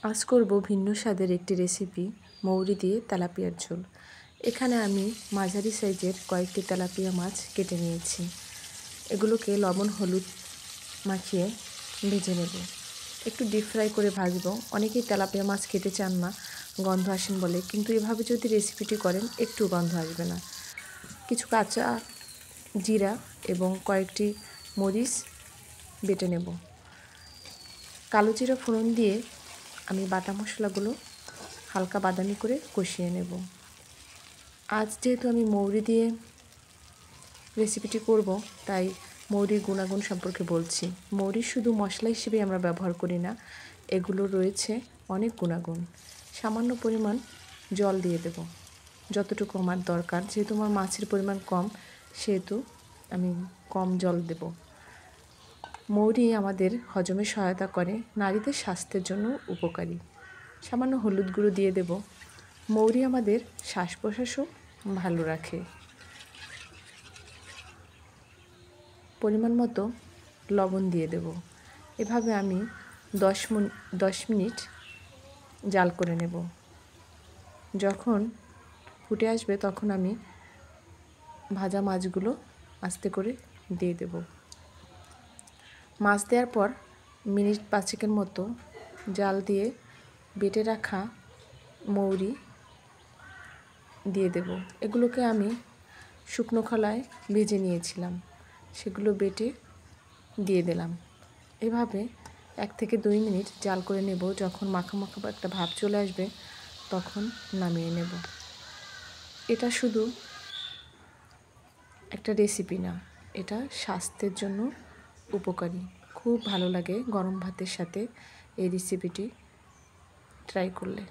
আজ করব ভিন্ন স্বাদের একটি রেসিপি, মৌরি দিয়ে তেলাপিয়ার ঝোল। এখানে আমি মাঝারি সাইজের কয়েকটি তেলাপিয়া মাছ কেটে নিয়েছি। এগুলোকে লবণ হলুদ মাখিয়ে ভেজে নেব। একটু ডিপ ফ্রাই করে ভাজবো। অনেকেই তেলাপিয়া মাছ খেতে চান না, গন্ধ আসেন বলে, কিন্তু এভাবে যদি রেসিপিটি করেন একটু গন্ধ আসবে না। কিছু কাঁচা জিরা এবং কয়েকটি মরিচ বেটে নেব। কালো জিরা ফোড়ন দিয়ে আমি বাটা মশলাগুলো হালকা বাদামি করে কষিয়ে নেব। আজ যেহেতু আমি মৌরি দিয়ে রেসিপিটি করব, তাই মৌরির গুণাগুণ সম্পর্কে বলছি। মৌরি শুধু মশলা হিসেবে আমরা ব্যবহার করি না, এগুলো রয়েছে অনেক গুণাগুণ। সামান্য পরিমাণ জল দিয়ে দেব, যতটুকু আমার দরকার। যেহেতু আমার মাছের পরিমাণ কম, সেহেতু আমি কম জল দেব। মৌরি আমাদের হজমে সহায়তা করে, নারীদের স্বাস্থ্যের জন্য উপকারী। সামান্য হলুদ গুঁড়ো দিয়ে দেব। মৌরি আমাদের শ্বাস প্রশ্বাসও ভালো রাখে। পরিমাণ মতো লবণ দিয়ে দেব। এভাবে আমি 10 মিনিট জাল করে নেব। যখন ফুটে আসবে তখন আমি ভাজা মাছগুলো আস্তে করে দিয়ে দেব। মাছ দেওয়ার পর মিনিট 5 মতো জাল দিয়ে বেটে রাখা মৌরি দিয়ে দেব। এগুলোকে আমি শুকনো খোলায় ভেজে নিয়েছিলাম, সেগুলো বেটে দিয়ে দিলাম। এভাবে 1 থেকে 2 মিনিট জাল করে নেব। যখন মাখা মাখা একটা ভাব চলে আসবে তখন নামিয়ে নেব। এটা শুধু একটা রেসিপি না, এটা স্বাস্থ্যের জন্য উপকারী। খুব ভালো লাগে গরম ভাতের সাথে এই রেসিপিটি ট্রাই করলে।